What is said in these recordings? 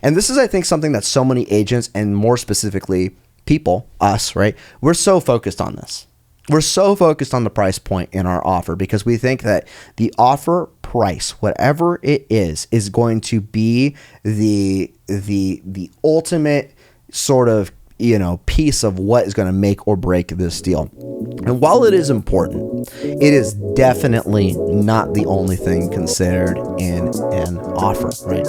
And this is, I think, something that so many agents, and more specifically people, us, right? We're so focused on this. We're so focused on the price point in our offer because we think that the offer price, whatever it is going to be the ultimate sort of, piece of what is going to make or break this deal. And while it is important, it is definitely not the only thing considered in an offer, right?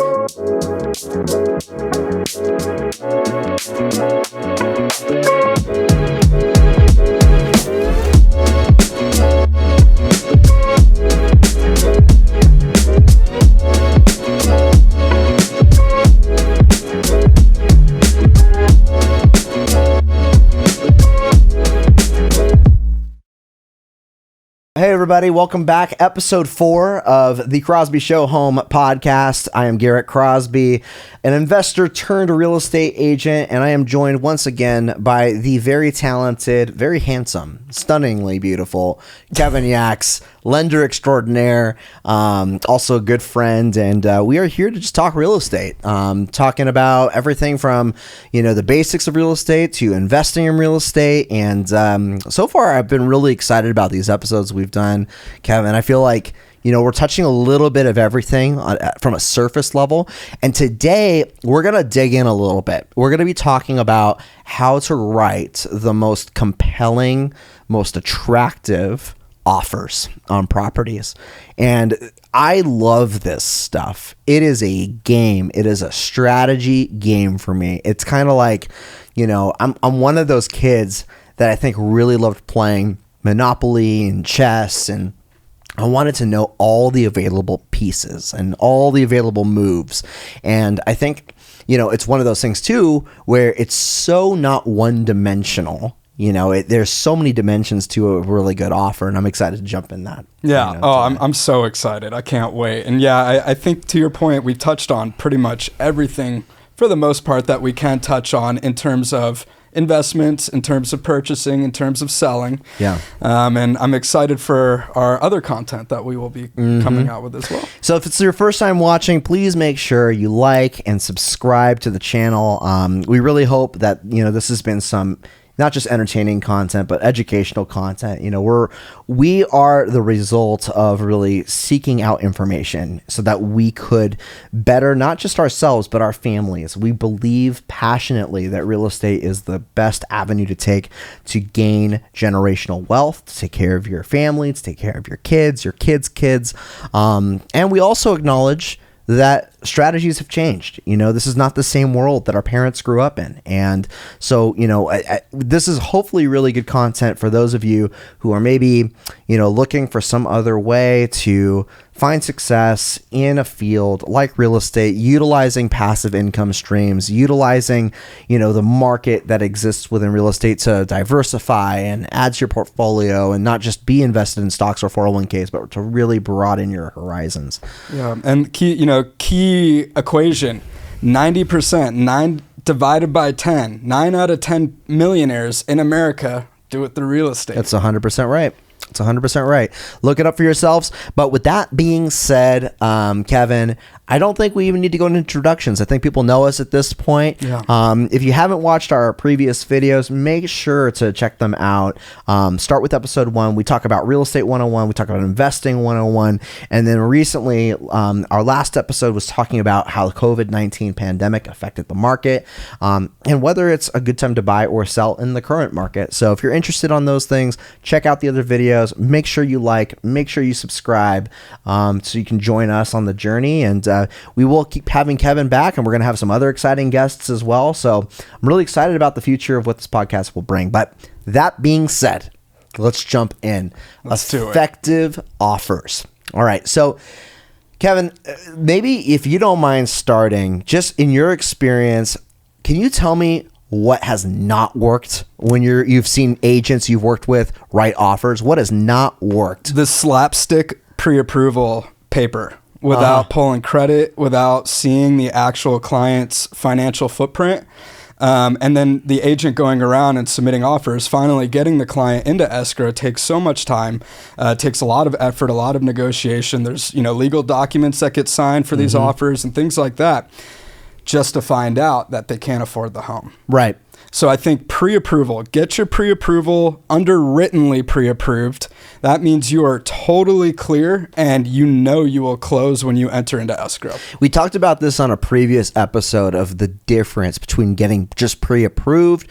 Hey everybody, welcome back. Episode 4 of the Crosby Show Home podcast. I am Garrett Crosby, an investor turned real estate agent, and I am joined once again by the very talented, very handsome, stunningly beautiful Kevin Yax, lender extraordinaire, also a good friend, and we are here to just talk real estate, talking about everything from, the basics of real estate to investing in real estate, and so far I've been really excited about these episodes we've done, Kevin. I feel like we're touching a little bit of everything from a surface level. And today we're going to dig in a little bit. We're going to be talking about how to write the most compelling, most attractive offers on properties. And I love this stuff. It is a game. It is a strategy game for me. It's kind of like, I'm one of those kids that I think really loved playing Monopoly and chess, and I wanted to know all the available pieces and all the available moves. And I think, it's one of those things too, where it's so not one dimensional. There's so many dimensions to a really good offer, and I'm excited to jump in that. Yeah. I'm so excited. I can't wait. And yeah, I think to your point, we touched on pretty much everything for the most part that we can touch on in terms of investments, in terms of purchasing, in terms of selling. Yeah. And I'm excited for our other content that we will be coming out with as well. So if it's your first time watching, please make sure you like and subscribe to the channel. We really hope that, this has been some not just entertaining content, but educational content. We are the result of really seeking out information so that we could better not just ourselves, but our families. We believe passionately that real estate is the best avenue to take to gain generational wealth, to take care of your family, to take care of your kids' kids. And we also acknowledge that strategies have changed. This is not the same world that our parents grew up in. And so, this is hopefully really good content for those of you who are maybe, looking for some other way to find success in a field like real estate, utilizing passive income streams, utilizing, the market that exists within real estate to diversify and add to your portfolio and not just be invested in stocks or 401ks, but to really broaden your horizons. Yeah. And key equation, 90%, 9 divided by 10, 9 out of 10 millionaires in America do it through real estate. That's 100% right. It's 100% right. Look it up for yourselves. But with that being said, Kevin, I don't think we even need to go into introductions. I think people know us at this point. Yeah. If you haven't watched our previous videos, make sure to check them out. Start with episode 1. We talk about real estate 101. We talk about investing 101. And then recently, our last episode was talking about how the COVID-19 pandemic affected the market and whether it's a good time to buy or sell in the current market. So if you're interested on those things, check out the other videos. Make sure you like, make sure you subscribe so you can join us on the journey. And we will keep having Kevin back, and we're going to have some other exciting guests as well. So I'm really excited about the future of what this podcast will bring. But that being said, let's jump in. Let's do it. Effective offers. All right. So Kevin, maybe if you don't mind starting, just in your experience, can you tell me what has not worked when you've seen agents you've worked with write offers? What has not worked? The slapstick pre-approval paper without pulling credit, without seeing the actual client's financial footprint. And then the agent going around and submitting offers, finally getting the client into escrow takes so much time, takes a lot of effort, a lot of negotiation. There's, legal documents that get signed for these offers and things like that. just to find out that they can't afford the home. Right. So I think pre-approval, get your pre-approval underwrittenly pre-approved. That means you are totally clear and you know you will close when you enter into escrow. We talked about this on a previous episode of the difference between getting just pre-approved,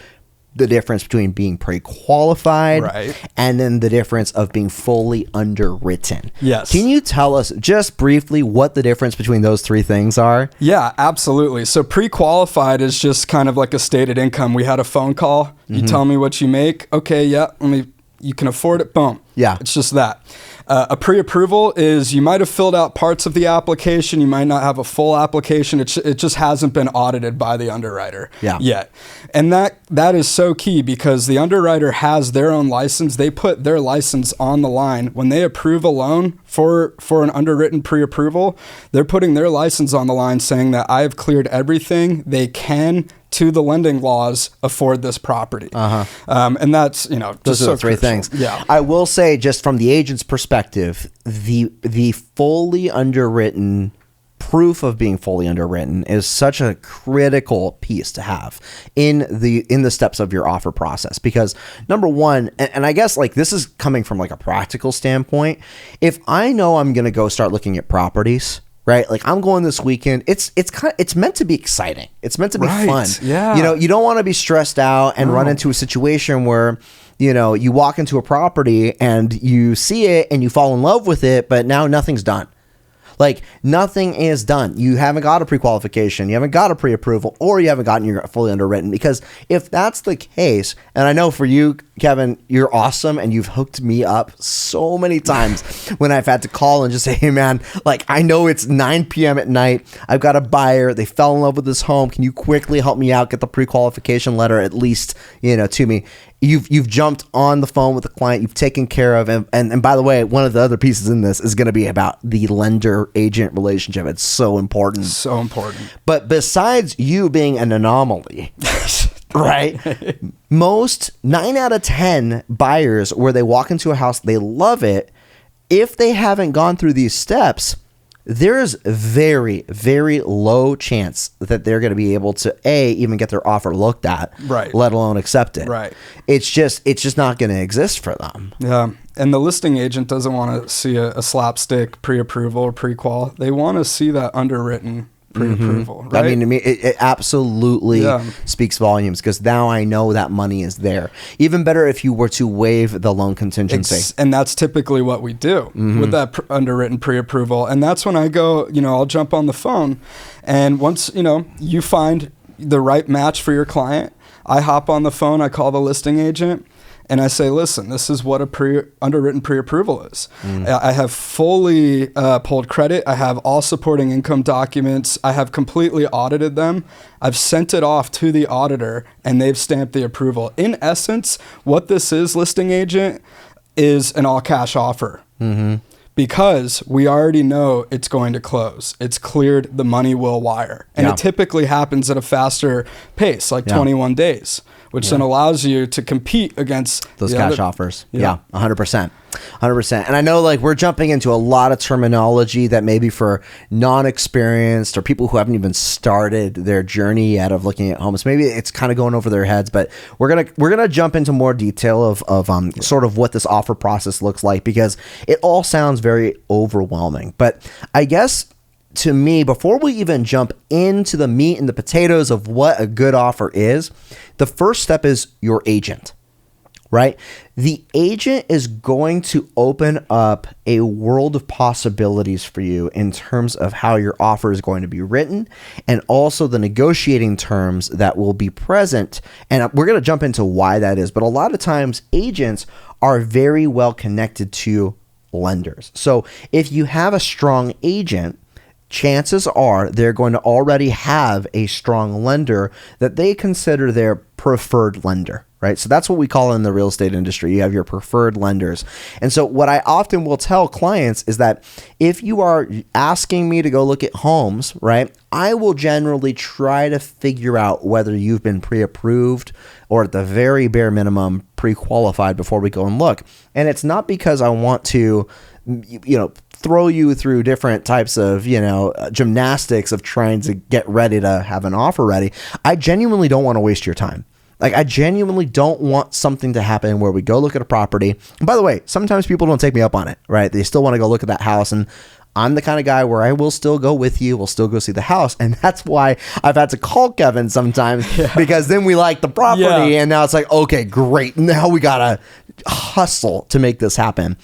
the difference between being pre-qualified, right, and then the difference of being fully underwritten. Yes. Can you tell us just briefly what the difference between those three things are? Yeah, absolutely. So pre-qualified is just kind of like a stated income. We had a phone call. You tell me what you make. Okay, yeah, you can afford it. Boom. Yeah. It's just that. A pre-approval is you might have filled out parts of the application. You might not have a full application. It just hasn't been audited by the underwriter yet. And that is so key because the underwriter has their own license. They put their license on the line. When they approve a loan for an underwritten pre-approval, they're putting their license on the line saying that I have cleared everything they can to the lending laws afford this property. And that's, those are the three things. Yeah. I will say, just from the agent's perspective, the fully underwritten proof of being fully underwritten is such a critical piece to have in the steps of your offer process, because number one, and I guess like this is coming from like a practical standpoint, if I know I'm going to go start looking at properties, right? Like I'm going this weekend. It's meant to be exciting. It's meant to be fun. Yeah. You don't want to be stressed out and run into a situation where, you walk into a property and you see it and you fall in love with it, but now nothing's done. Like nothing is done. You haven't got a pre-qualification, you haven't got a pre-approval, or you haven't gotten your fully underwritten. Because if that's the case, and I know for you, Kevin, you're awesome and you've hooked me up so many times when I've had to call and just say, hey man, like I know it's 9 p.m. at night. I've got a buyer. They fell in love with this home. Can you quickly help me out? Get the pre-qualification letter at least, to me. You've jumped on the phone with the client. You've taken care of him. And by the way, one of the other pieces in this is going to be about the lender-agent relationship. It's so important. So important. But besides you being an anomaly, right? Most 9 out of 10 buyers where they walk into a house, they love it. If they haven't gone through these steps, there's very, very low chance that they're going to be able to even get their offer looked at, right, let alone accepted. Right. It's just not going to exist for them. Yeah. And the listing agent doesn't want to see a slapstick pre-approval or pre-qual. They want to see that underwritten pre-approval, right? I mean, to me, it absolutely speaks volumes, because now I know that money is there. Even better if you were to waive the loan contingency. And that's typically what we do with that underwritten pre-approval. And that's when I go, I'll jump on the phone. And once, you find the right match for your client, I hop on the phone, I call the listing agent, and I say, listen, this is what a underwritten pre-approval is. I have fully pulled credit. I have all supporting income documents. I have completely audited them. I've sent it off to the auditor, and they've stamped the approval. In essence, what this is, listing agent, is an all-cash offer. Because we already know it's going to close. It's cleared, the money will wire. And it typically happens at a faster pace, like 21 days. Which then allows you to compete against those cash offers. 100%. 100%. And I know like we're jumping into a lot of terminology that maybe for non-experienced or people who haven't even started their journey yet of looking at homes, maybe it's kind of going over their heads, but we're going to jump into more detail of sort of what this offer process looks like, because it all sounds very overwhelming. But I guess to me, before we even jump into the meat and the potatoes of what a good offer is, the first step is your agent, right? The agent is going to open up a world of possibilities for you in terms of how your offer is going to be written, and also the negotiating terms that will be present. And we're going to jump into why that is. But a lot of times agents are very well connected to lenders. So if you have a strong agent, chances are they're going to already have a strong lender that they consider their preferred lender, right? So that's what we call in the real estate industry. You have your preferred lenders. And so what I often will tell clients is that if you are asking me to go look at homes, right, I will generally try to figure out whether you've been pre-approved or at the very bare minimum pre-qualified before we go and look. And it's not because I want to throw you through different types of, gymnastics of trying to get ready to have an offer ready. I genuinely don't want to waste your time. Like, I genuinely don't want something to happen where we go look at a property. And by the way, sometimes people don't take me up on it, right? They still want to go look at that house. And I'm the kind of guy where I will still go with you. We'll still go see the house. And that's why I've had to call Kevin sometimes because then we like the property. And now it's like, okay, great. Now we got to hustle to make this happen.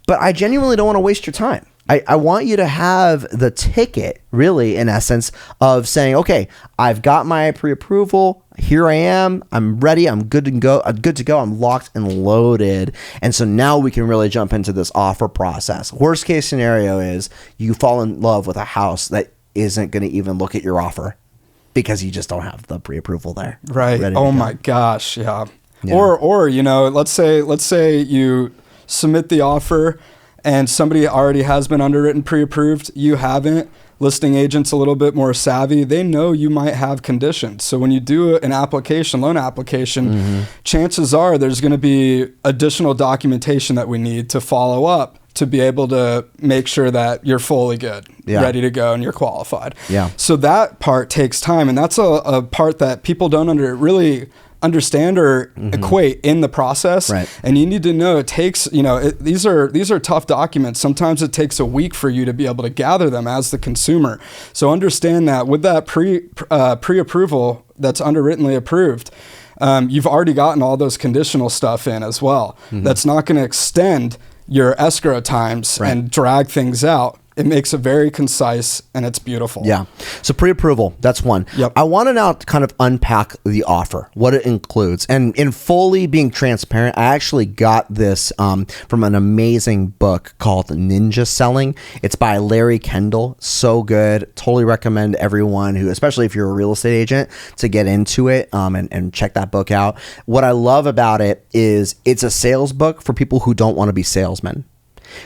But I genuinely don't want to waste your time. I want you to have the ticket, really, in essence, of saying, okay, I've got my pre-approval. Here I am. I'm ready. I'm good to go. I'm locked and loaded. And so now we can really jump into this offer process. Worst case scenario is you fall in love with a house that isn't going to even look at your offer because you just don't have the pre-approval there. Right. Oh my gosh. Yeah. Or let's say you submit the offer and somebody already has been underwritten pre-approved. You haven't. Listing agents a little bit more savvy. They know you might have conditions. So when you do an loan application, chances are there's going to be additional documentation that we need to follow up to be able to make sure that you're fully good, ready to go, and you're qualified. Yeah. So that part takes time, and that's a part that people don't really understand or equate in the process. Right. And you need to know it takes, these are tough documents. Sometimes it takes a week for you to be able to gather them as the consumer. So understand that with that pre-approval that's underwrittenly approved, you've already gotten all those conditional stuff in as well. That's not going to extend your escrow times and drag things out. It makes it very concise and it's beautiful. Yeah. So pre-approval, that's one. Yep. I want to now kind of unpack the offer, what it includes. And in fully being transparent, I actually got this from an amazing book called Ninja Selling. It's by Larry Kendall. So good. Totally recommend everyone who, especially if you're a real estate agent, to get into it and check that book out. What I love about it is it's a sales book for people who don't want to be salesmen.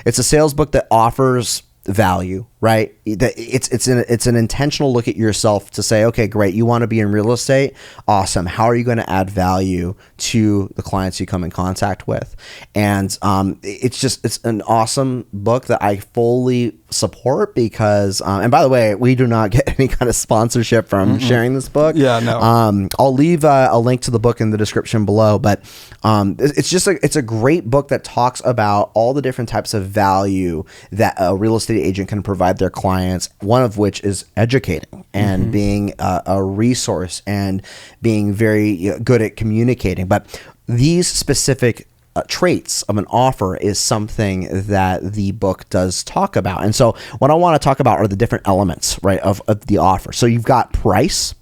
It's a sales book that offers value, right? It's an intentional look at yourself to say, okay, great. You want to be in real estate? Awesome. How are you going to add value to the clients you come in contact with? And it's an awesome book that I fully support because, and by the way, we do not get any kind of sponsorship from sharing this book. Yeah, no. I'll leave a link to the book in the description below, but it's a great book that talks about all the different types of value that a real estate agent can provide their clients, one of which is educating and being a resource and being very good at communicating. But these specific traits of an offer is something that the book does talk about. And so what I want to talk about are the different elements, right, of the offer. So you've got price,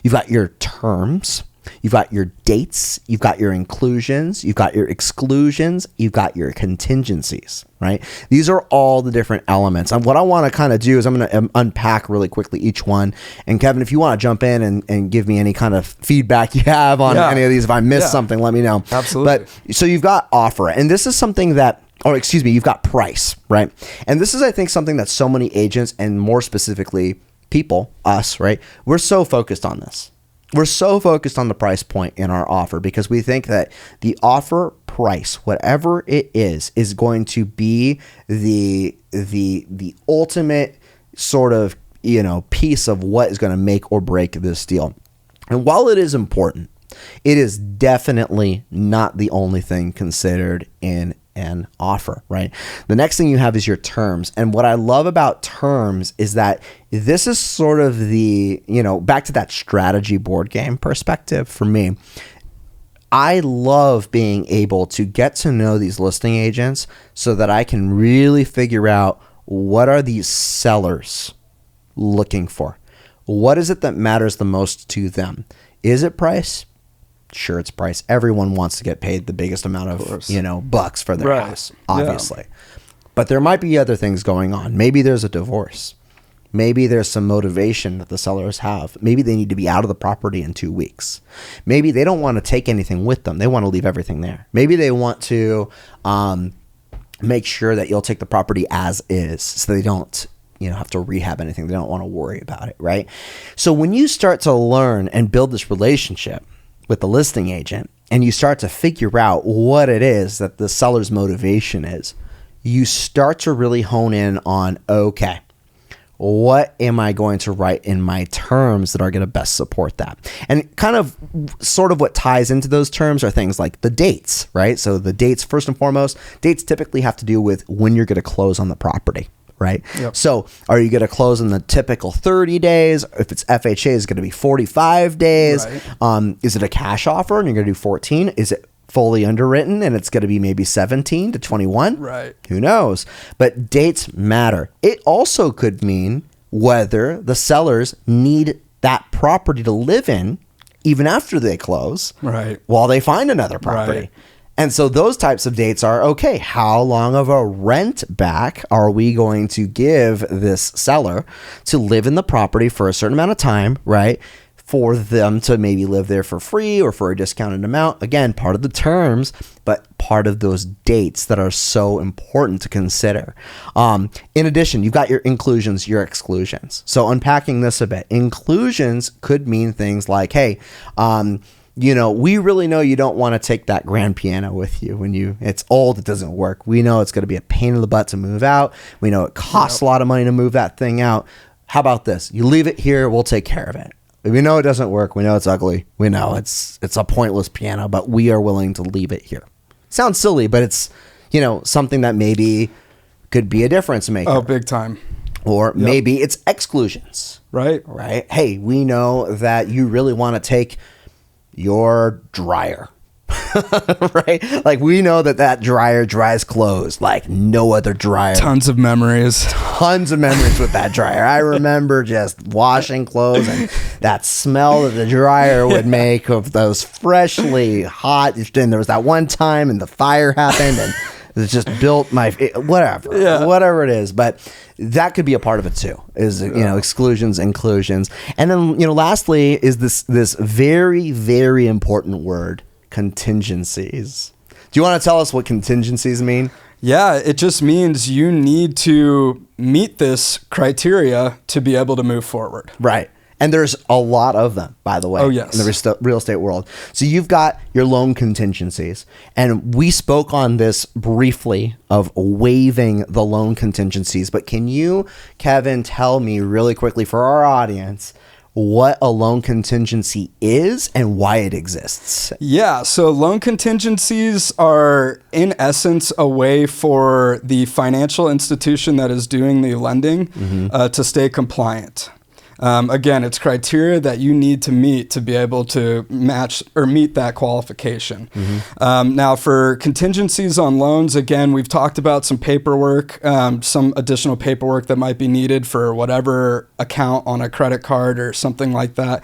you've got your terms, you've got your dates, you've got your inclusions, you've got your exclusions, you've got your contingencies, right? These are all the different elements. And what I want to kind of do is I'm going to unpack really quickly each one. And Kevin, if you want to jump in and give me any kind of feedback you have on any of these, if I missed something, let me know. Absolutely. But so you've got offer, and this is something that, you've got price, right? And this is, I think, something that so many agents and more specifically people, us, right? We're so focused on this. We're so focused on the price point in our offer because we think that the offer price, whatever it is going to be the ultimate sort of, piece of what is going to make or break this deal. And while it is important, it is definitely not the only thing considered in an offer, right? The next thing you have is your terms. And what I love about terms is that this is sort of the, back to that strategy board game perspective for me. I love being able to get to know these listing agents so that I can really figure out what are these sellers looking for? What is it that matters the most to them? Is it price? Sure, it's price. Everyone wants to get paid the biggest amount of bucks for their house, obviously. Yeah. But there might be other things going on. Maybe there's a divorce. Maybe there's some motivation that the sellers have. Maybe they need to be out of the property in 2 weeks. Maybe they don't want to take anything with them. They want to leave everything there. Maybe they want to make sure that you'll take the property as is so they don't have to rehab anything. They don't want to worry about it, right? So when you start to learn and build this relationship with the listing agent and you start to figure out what it is that the seller's motivation is, you start to really hone in on, okay, what am I going to write in my terms that are going to best support that? And kind of sort of what ties into those terms are things like the dates, right? So the dates, first and foremost, dates typically have to do with when you're going to close on the property, right? Yep. So are you going to close in the typical 30 days? If it's FHA, it's going to be 45 days. Right. Is it a cash offer and you're going to do 14? Is it fully underwritten and it's going to be maybe 17 to 21? Right. Who knows? But dates matter. It also could mean whether the sellers need that property to live in even after they close, Right. while they find another property. Right. And so those types of dates are, okay, how long of a rent back are we going to give this seller to live in the property for a certain amount of time, right? For them to maybe live there for free or for a discounted amount. Again, part of the terms, but part of those dates that are so important to consider. In addition, you've got your inclusions, your exclusions. So unpacking this a bit, inclusions could mean things like, hey, we really know you don't want to take that grand piano with you when it's old, it doesn't work. We know it's going to be a pain in the butt to move out. We know it costs a lot of money to move that thing out. How about this? You leave it here, we'll take care of it. We know it doesn't work. We know it's ugly. We know it's a pointless piano, but we are willing to leave it here. Sounds silly, but it's, something that maybe could be a difference maker. Oh, big time. Or maybe it's exclusions. Right. Right. Hey, we know that you really want to take your dryer. Right? Like we know that dryer dries clothes like no other dryer. Tons of memories with that dryer. I remember just washing clothes and that smell that the dryer would make of those freshly hot. And there was that one time and the fire happened and it just built whatever it is. But that could be a part of it too, is, exclusions, inclusions. And then, lastly is this very, very important word, contingencies. Do you want to tell us what contingencies mean? Yeah, it just means you need to meet this criteria to be able to move forward. Right. And there's a lot of them, by the way, in the real estate world. So you've got your loan contingencies. And we spoke on this briefly of waiving the loan contingencies. But can you, Kevin, tell me really quickly for our audience what a loan contingency is and why it exists? Yeah, so loan contingencies are in essence a way for the financial institution that is doing the lending to stay compliant. Again, it's criteria that you need to meet to be able to match or meet that qualification. Now, for contingencies on loans, again, we've talked about some paperwork, some additional paperwork that might be needed for whatever account on a credit card or something like that.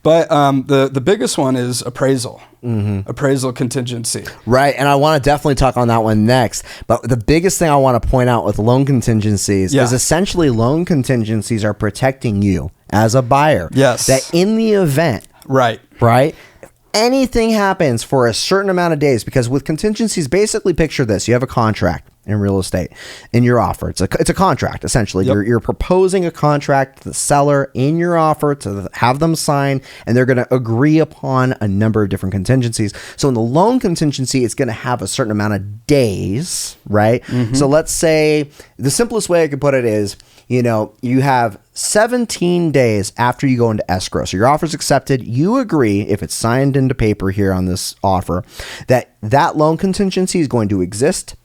But the biggest one is appraisal. Appraisal contingency. Right. And I want to definitely talk on that one next. But the biggest thing I want to point out with loan contingencies is essentially loan contingencies are protecting you as a buyer. Yes. That in the event. Right. Anything happens for a certain amount of days, because with contingencies, basically picture this. You have a contract in real estate in your offer. It's a contract, essentially. You're proposing a contract to the seller in your offer to have them sign, and they're going to agree upon a number of different contingencies. So in the loan contingency, it's going to have a certain amount of days, right? So let's say the simplest way I could put it is, you have 17 days after you go into escrow. So your offer's accepted. You agree, if it's signed into paper here on this offer, that loan contingency is going to exist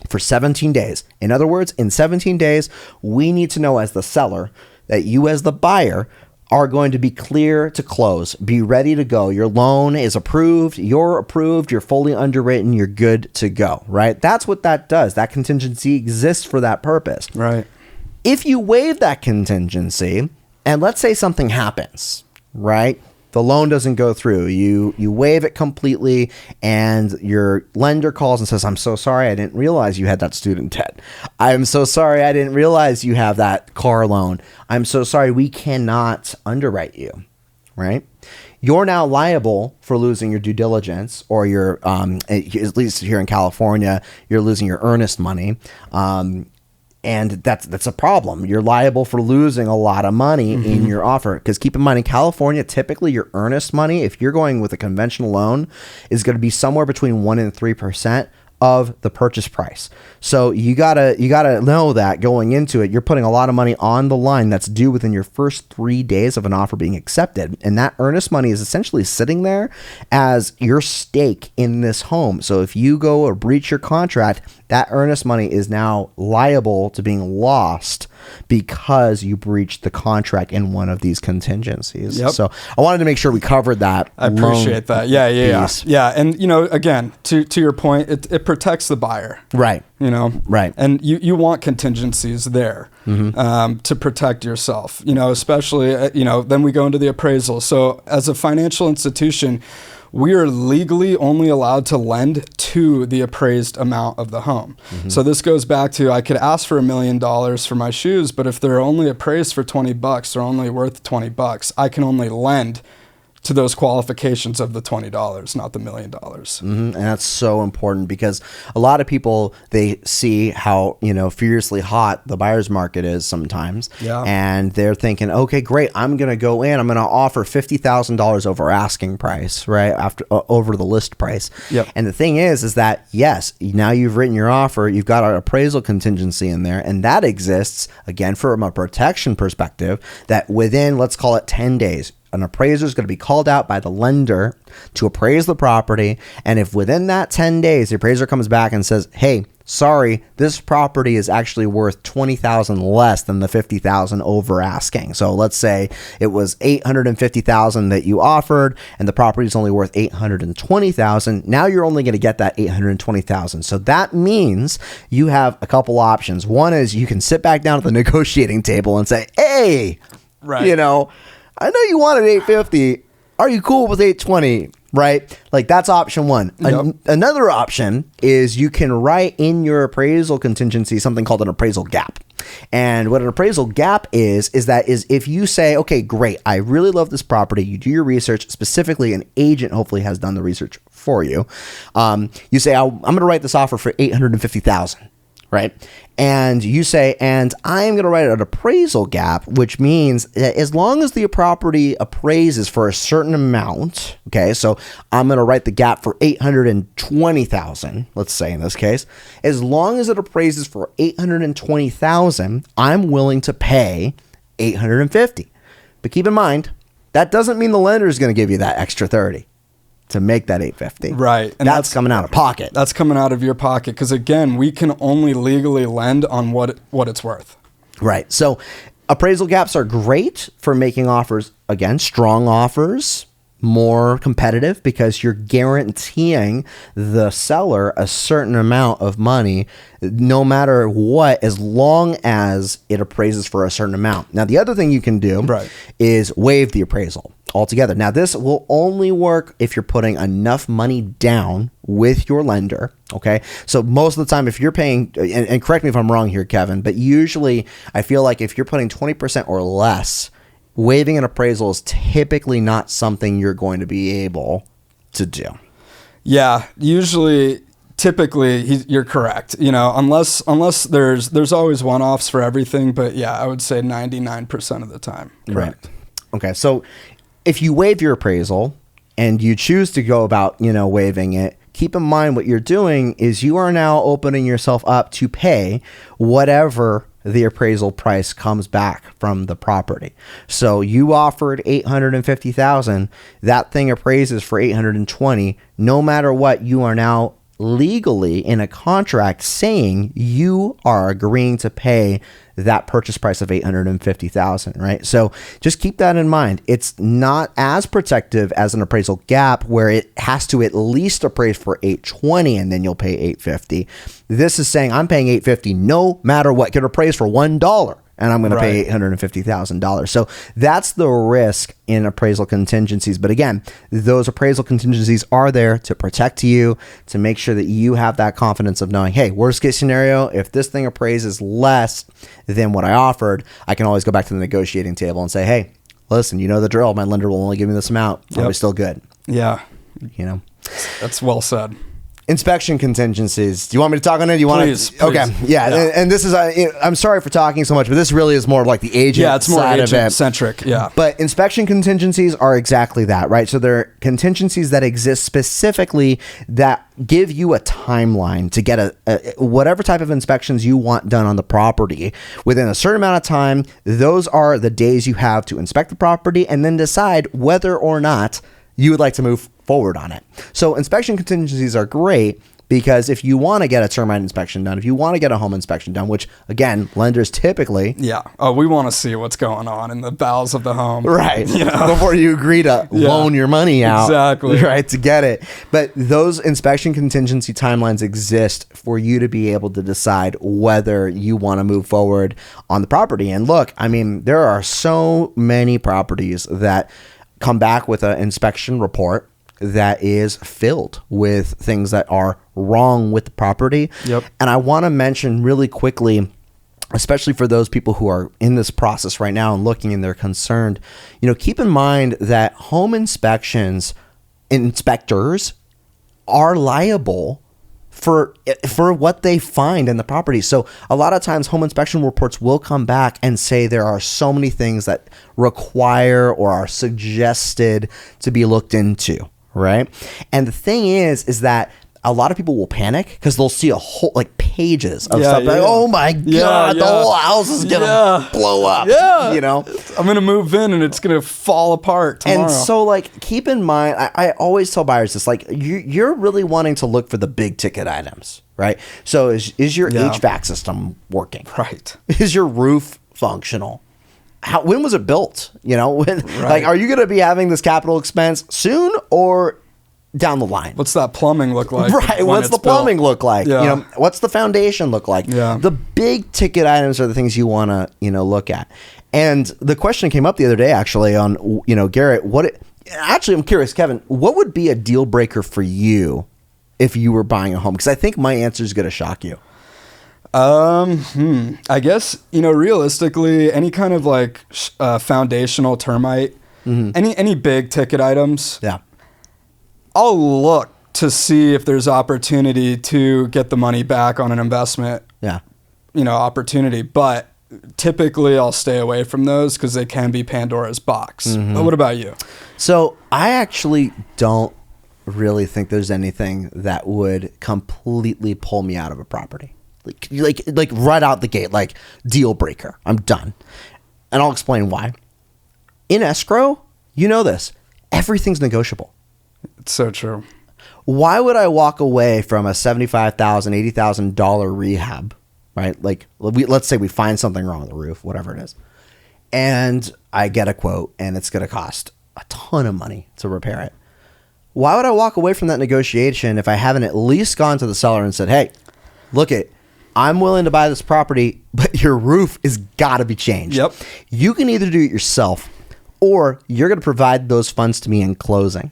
for 17 days. In other words, in 17 days, we need to know as the seller that you as the buyer are going to be clear to close, be ready to go. Your loan is approved, you're fully underwritten, you're good to go, right? That's what that does. That contingency exists for that purpose. Right. If you waive that contingency, and let's say something happens, right? The loan doesn't go through. You waive it completely, and your lender calls and says, I'm so sorry, I didn't realize you had that student debt. I'm so sorry, I didn't realize you have that car loan. I'm so sorry, we cannot underwrite you, right? You're now liable for losing your due diligence, or your, at least here in California, you're losing your earnest money. And that's a problem. You're liable for losing a lot of money in your offer. Because keep in mind, in California, typically your earnest money, if you're going with a conventional loan, is going to be somewhere between 1% and 3% of the purchase price. So you gotta know that going into it, you're putting a lot of money on the line that's due within your first 3 days of an offer being accepted. And that earnest money is essentially sitting there as your stake in this home. So if you go or breach your contract, that earnest money is now liable to being lost because you breached the contract in one of these contingencies. Yep. So I wanted to make sure we covered that. I appreciate that. Yeah. And, again, to your point, it protects the buyer. Right. Right. And you want contingencies there to protect yourself, especially, then we go into the appraisal. So as a financial institution, we are legally only allowed to lend to the appraised amount of the home. So this goes back to, I could ask for $1 million for my shoes, but if they're only appraised for $20, they're only worth $20. I can only lend to those qualifications of the $20, not the $1 million. And that's so important because a lot of people, they see how, fiercely hot the buyer's market is sometimes. Yeah. And they're thinking, okay, great. I'm going to go in, I'm going to offer $50,000 over asking price, right? Over the list price. Yep. And the thing is that yes, now you've written your offer, you've got an appraisal contingency in there, and that exists again from a protection perspective that within, let's call it 10 days, an appraiser is going to be called out by the lender to appraise the property. And if within that 10 days, the appraiser comes back and says, hey, sorry, this property is actually worth $20,000 less than the $50,000 over asking. So let's say it was $850,000 that you offered and the property is only worth $820,000. Now you're only going to get that $820,000. So that means you have a couple options. One is you can sit back down at the negotiating table and say, hey, right. I know you wanted 850. Are you cool with 820? Right? Like that's option one. Yep. Another option is you can write in your appraisal contingency something called an appraisal gap. And what an appraisal gap is if you say, okay, great, I really love this property. You do your research, specifically an agent hopefully has done the research for you. You say, I'm going to write this offer for $850,000. Right. And you say, and I'm going to write an appraisal gap, which means that as long as the property appraises for a certain amount, okay, so I'm going to write the gap for $820,000, let's say in this case, as long as it appraises for $820,000, I'm willing to pay $850. But keep in mind, that doesn't mean the lender is going to give you that extra $30. To make that $850. Right. And that's coming out of pocket. That's coming out of your pocket. Because again, we can only legally lend on what it's worth. Right. So appraisal gaps are great for making offers, again, strong offers, more competitive because you're guaranteeing the seller a certain amount of money no matter what, as long as it appraises for a certain amount. Now, the other thing you can do is waive the appraisal altogether. Now, this will only work if you're putting enough money down with your lender. Okay. So most of the time, if you're paying, and correct me if I'm wrong here, Kevin, but usually I feel like if you're putting 20% or less, waiving an appraisal is typically not something you're going to be able to do. Yeah, typically, you're correct. Unless there's always one-offs for everything, but yeah, I would say 99% of the time. Correct. Right. Okay, so if you waive your appraisal and you choose to go about, waiving it, keep in mind what you're doing is you are now opening yourself up to pay whatever the appraisal price comes back from the property. So you offered $850,000, that thing appraises for $820. No matter what, you are now legally in a contract saying you are agreeing to pay that purchase price of $850,000, right? So just keep that in mind. It's not as protective as an appraisal gap where it has to at least appraise for $820 and then you'll pay $850. This is saying I'm paying $850 no matter what. Could appraise for $1 and I'm going to pay $850,000. So that's the risk in appraisal contingencies. But again, those appraisal contingencies are there to protect you, to make sure that you have that confidence of knowing, hey, worst case scenario, if this thing appraises less than what I offered, I can always go back to the negotiating table and say, hey, listen, you know the drill. My lender will only give me this amount. Are we still good? Yeah. That's well said. Inspection contingencies. Do you want me to talk on it? Do you want Please, to? Okay. Yeah. And this is, I'm sorry for talking so much, but this really is more like the agent Yeah, it's more side of it. agent-centric. Yeah. But inspection contingencies are exactly that, right? So they're contingencies that exist specifically that give you a timeline to get a whatever type of inspections you want done on the property within a certain amount of time. Those are the days you have to inspect the property and then decide whether or not you would like to move forward on it. So inspection contingencies are great because if you want to get a termite inspection done, if you want to get a home inspection done, which again, lenders typically... Yeah. Oh, we want to see what's going on in the bowels of the home. Right. You know? Before you agree to loan your money out. Exactly. Right, to get it. But those inspection contingency timelines exist for you to be able to decide whether you want to move forward on the property. And look, I mean, there are so many properties that come back with an inspection report that is filled with things that are wrong with the property. Yep. And I want to mention really quickly, especially for those people who are in this process right now and looking and they're concerned, keep in mind that home inspectors are liable for what they find in the property. So a lot of times home inspection reports will come back and say there are so many things that require or are suggested to be looked into, right? And the thing is that a lot of people will panic because they'll see a whole pages of stuff like, oh my God, the whole house is gonna blow up. Yeah. I'm gonna move in and it's gonna fall apart tomorrow. And so keep in mind, I always tell buyers this, you're really wanting to look for the big ticket items, right? So is your HVAC system working? Right. Is your roof functional? When was it built? Right. Are you going to be having this capital expense soon or down the line? What's that plumbing look like? Right. What's the plumbing look like? Yeah. What's the foundation look like? Yeah. The big ticket items are the things you want to, look at. And the question came up the other day, actually, on, Garrett, actually, I'm curious, Kevin, what would be a deal breaker for you if you were buying a home? Because I think my answer is going to shock you. I guess, realistically, any kind of foundational termite, any big ticket items. Yeah. I'll look to see if there's opportunity to get the money back on an investment. Yeah. Opportunity, but typically I'll stay away from those because they can be Pandora's box. But what about you? So I actually don't really think there's anything that would completely pull me out of a property. Like right out the gate, deal breaker. I'm done. And I'll explain why. In escrow, this, everything's negotiable. It's so true. Why would I walk away from a $75,000, $80,000 rehab, right? Let's say we find something wrong with the roof, whatever it is, and I get a quote and it's going to cost a ton of money to repair it. Why would I walk away from that negotiation if I haven't at least gone to the seller and said, hey, look I'm willing to buy this property, but your roof has got to be changed. Yep. You can either do it yourself or you're going to provide those funds to me in closing,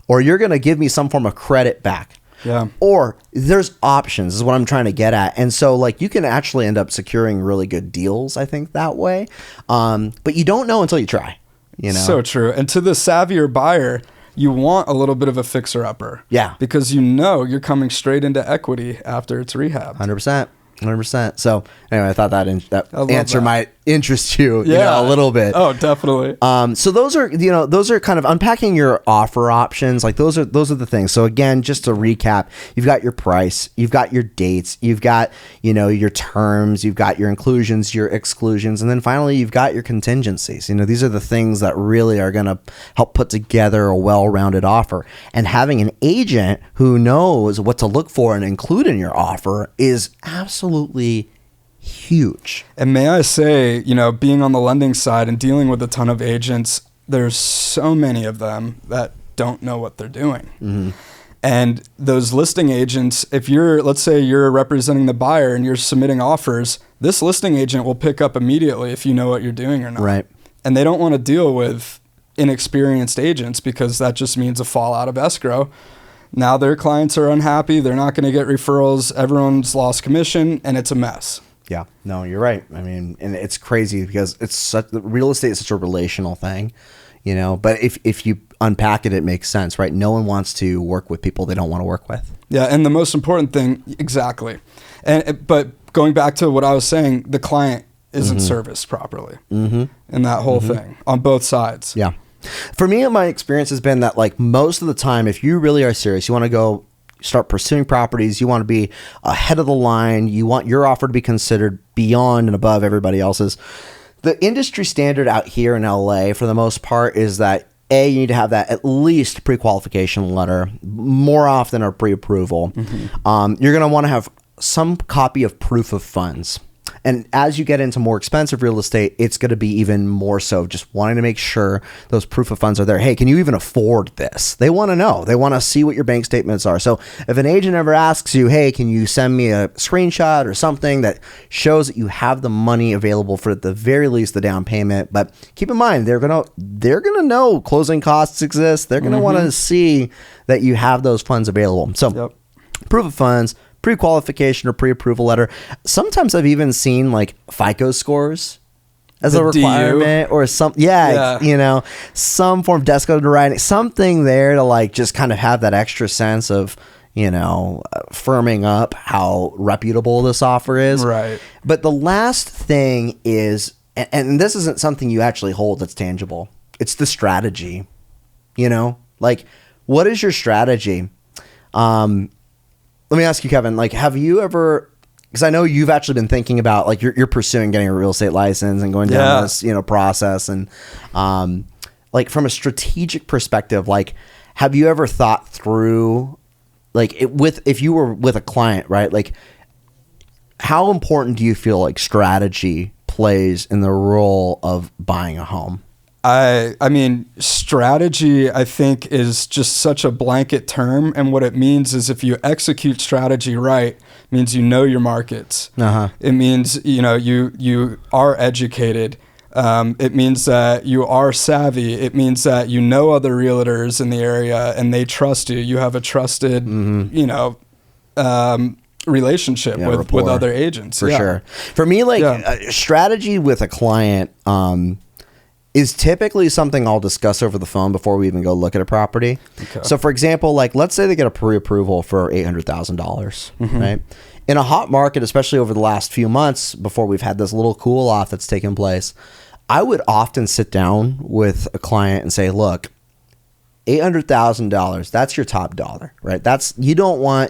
or you're going to give me some form of credit back. Yeah. Or there's options is what I'm trying to get at. And so you can actually end up securing really good deals, I think, that way. But you don't know until you try, So true. And to the savvier buyer, you want a little bit of a fixer-upper. Yeah. Because you're coming straight into equity after it's rehab. 100%. 100%. So anyway, I thought that answer might interest you, a little bit. Oh, definitely. So those are kind of unpacking your offer options. Those are the things. So again, just to recap, you've got your price, you've got your dates, you've got, your terms, you've got your inclusions, your exclusions, and then finally you've got your contingencies. These are the things that really are going to help put together a well-rounded offer. And having an agent who knows what to look for and include in your offer is absolutely huge. And may I say, being on the lending side and dealing with a ton of agents, there's so many of them that don't know what they're doing. Mm-hmm. And those listing agents, let's say you're representing the buyer and you're submitting offers, this listing agent will pick up immediately if you know what you're doing or not. Right. And they don't want to deal with inexperienced agents because that just means a fallout of escrow. Now their clients are unhappy. They're not going to get referrals. Everyone's lost commission and it's a mess. Yeah, no, you're right. I mean, and it's crazy because real estate is such a relational thing. you know, but if you unpack it, it makes sense, right? No one wants to work with people they don't want to work with. Yeah. And the most important thing, exactly. But going back to what I was saying, the client isn't serviced properly in that whole thing on both sides. Yeah. For me, my experience has been that like most of the time, if you really are serious, you want to go start pursuing properties, you want to be ahead of the line, you want your offer to be considered beyond and above everybody else's. The industry standard out here in LA for the most part is that you need to have that at least pre-qualification letter, more often a pre-approval. You're going to want to have some copy of proof of funds. And as you get into more expensive real estate, it's going to be even more so just wanting to make sure those proof of funds are there. Hey, can you even afford this? They want to know. They want to see what your bank statements are. So if an agent ever asks you, hey, can you send me a screenshot or something that shows that you have the money available for at the very least the down payment, but keep in mind, they're going to know closing costs exist. They're going to want to see that you have those funds available. So proof of funds, pre-qualification or pre-approval letter. Sometimes I've even seen like FICO scores as a requirement or some, you know, some form of desk underwriting, something there to like just kind of have that extra sense of, you know, firming up how reputable this offer is. Right. But the last thing is, and this isn't something you actually hold that's tangible, it's the strategy, you know, like what is your strategy? Let me ask you, Kevin, like, have you ever, because I know you've actually been thinking about, like, you're pursuing getting a real estate license and going down this, you know, process. And, like, from a strategic perspective, like, have you ever thought through, like, if you were with a client, right? Like, how important do you feel like strategy plays in the role of buying a home? I mean, strategy, I think, is just such a blanket term. And what it means is if you execute strategy right, it means you know your markets. It means, you know, you are educated. It means that you are savvy. It means that you know other realtors in the area and they trust you. You have a trusted, you know, relationship with other agents. For sure. For me, like strategy with a client, is typically something I'll discuss over the phone before we even go look at a property. Okay. So for example, like let's say they get a pre-approval for $800,000, right? In a hot market, especially over the last few months before we've had this little cool off that's taken place, I would often sit down with a client and say, look, $800,000, that's your top dollar, right?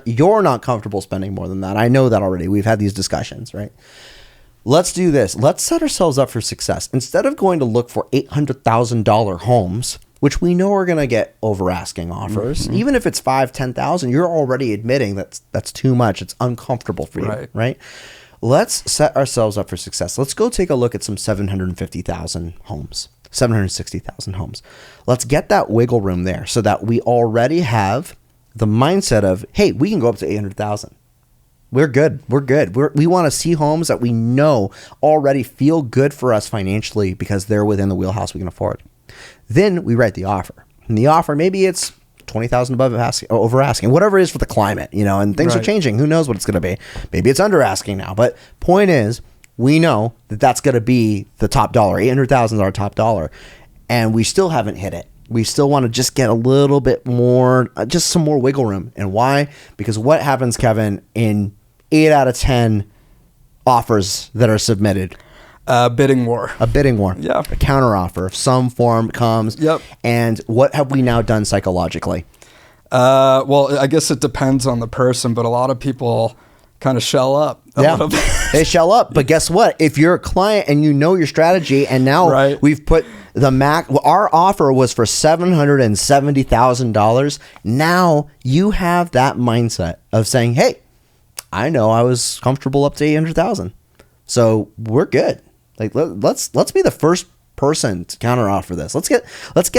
You're not comfortable spending more than that. I know that already. We've had these discussions, right? Let's do this. Let's set ourselves up for success. Instead of going to look for $800,000 homes, which we know are going to get over asking offers, even if it's $5,000, $10,000, you're already admitting that's too much. It's uncomfortable for you, right? Let's set ourselves up for success. Let's go take a look at some 750,000 homes, 760,000 homes. Let's get that wiggle room there so that we already have the mindset of, hey, we can go up to 800,000. We're good. We want to see homes that we know already feel good for us financially because they're within the wheelhouse we can afford. Then we write the offer. And the offer, maybe it's $20,000 above asking, over asking, whatever it is for the climate, you know, and things are changing. Who knows what it's going to be? Maybe it's under asking now. But point is, we know that that's going to be the top dollar. 800,000 is our top dollar. And we still haven't hit it. We still want to just get a little bit more, just some more wiggle room. And why? Because what happens, Kevin, in 8 out of 10 offers that are submitted? A bidding war. Yeah. A counter offer of some form comes. Yep. And what have we now done psychologically? Well, I guess it depends on the person, but a lot of people kind of shell up a little bit. They shell up. But guess what? If you're a client and you know your strategy, and now we've put the our offer was for $770,000. Now you have that mindset of saying, hey, I know I was comfortable up to 800,000. So we're good. Like let's be the first person to counter offer this. Let's get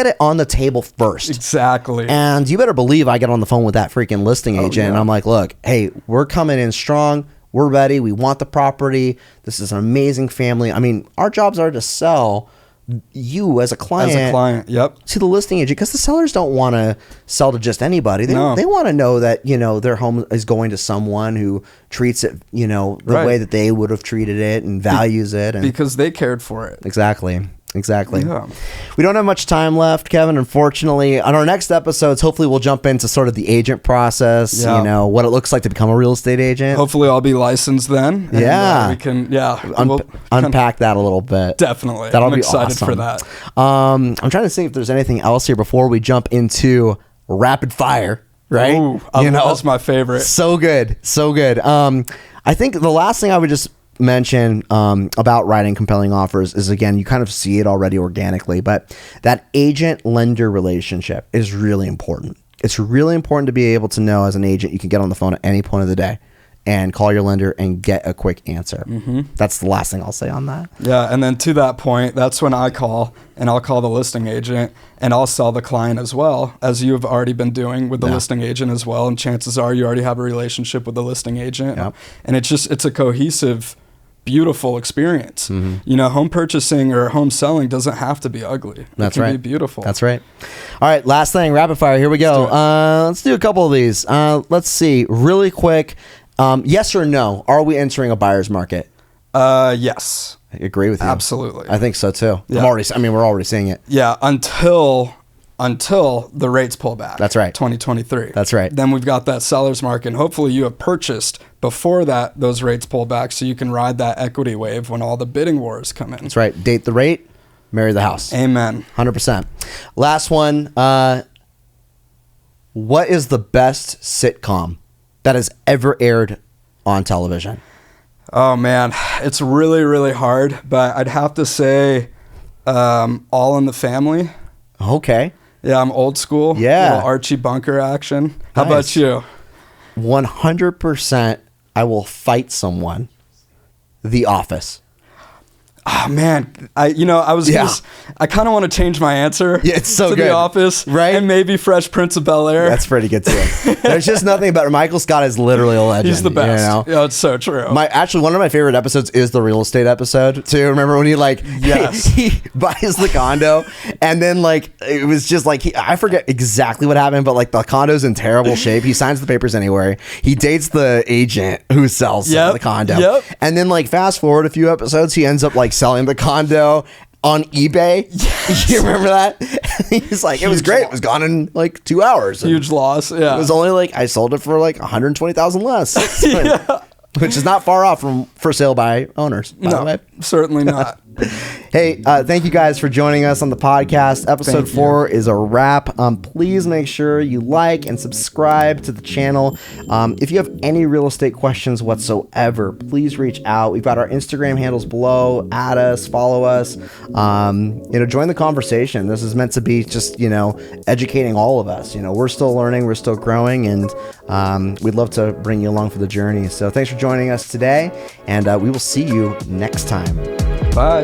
it on the table first. Exactly. And you better believe I get on the phone with that freaking listing agent and I'm like, look, hey, we're coming in strong. We're ready. We want the property. This is an amazing family. I mean, our jobs are to sell you as a client, to the listing agent, because the sellers don't want to sell to just anybody. They want to know that, you know, their home is going to someone who treats it, you know, the way that they would have treated it and values it, and because they cared for it. Exactly. Exactly. Yeah. We don't have much time left, Kevin, unfortunately. On our next episodes, hopefully we'll jump into sort of the agent process, Yeah. you know, what it looks like to become a real estate agent. Hopefully I'll be licensed then. And, Yeah. we can, we'll Unpack that a little bit. definitely. That'll I'm be excited awesome. for that. I'm trying to see if there's anything else here before we jump into rapid fire, right? Ooh, that's my favorite. So good. So good. I think the last thing I would just mention about writing compelling offers is, again, you kind of see it already organically, but that agent-lender relationship is really important. It's really important to be able to know as an agent you can get on the phone at any point of the day and call your lender and get a quick answer. Mm-hmm. That's the last thing I'll say on that. Yeah, and then to that point, that's when I call, and I'll call the listing agent, and I'll sell the client as well, as you have already been doing with the listing agent as well, and chances are you already have a relationship with the listing agent. Yep. And it's a cohesive, beautiful experience. Mm-hmm. You know, home purchasing or home selling doesn't have to be ugly. That's it can right. be beautiful. That's right. All right, last thing, rapid fire. Here we go. Let's do a couple of these. Let's see, really quick. Yes or no? Are we entering a buyer's market? Yes. I agree with you. Absolutely. I think so too. Yeah. We're already seeing it. Yeah, until the rates pull back. That's right. 2023. That's right. Then we've got that seller's market. And hopefully you have purchased before those rates pull back so you can ride that equity wave when all the bidding wars come in. That's right. Date the rate, marry the house. Amen. 100%. Last one. What is the best sitcom that has ever aired on television? Oh, man. It's really, really hard. But I'd have to say All in the Family. Okay. Yeah, I'm old school. Yeah. Little Archie Bunker action. How Nice. about you? 100% I will fight someone. The Office. Oh man, I kind of want to change my answer. Yeah, it's so to good. The Office, right? And maybe Fresh Prince of Bel-Air. That's pretty good too. There's just nothing about Michael Scott is literally a legend. He's the best. You know? Yeah, it's so true. Actually, one of my favorite episodes is the real estate episode too. Remember when he Yes. he buys the condo and then it was just I forget exactly what happened, but the condo's in terrible shape. He signs the papers anyway. He dates the agent who sells the condo. Yep. And then fast forward a few episodes, he ends up selling the condo on eBay. Yes. You remember that? He's like, it was great. It was gone in 2 hours. Huge loss. Yeah. It was only I sold it for 120,000 less. Yeah. Which is not far off from for sale by owners, by the way. Certainly not. Hey, thank you guys for joining us on the podcast. Episode 4 is a wrap. Please make sure you like and subscribe to the channel. If you have any real estate questions whatsoever, please reach out. We've got our Instagram handles below. Add us, follow us. Join the conversation. This is meant to be just, educating all of us. We're still learning, we're still growing, and we'd love to bring you along for the journey. So thanks for joining us today, and we will see you next time. Bye.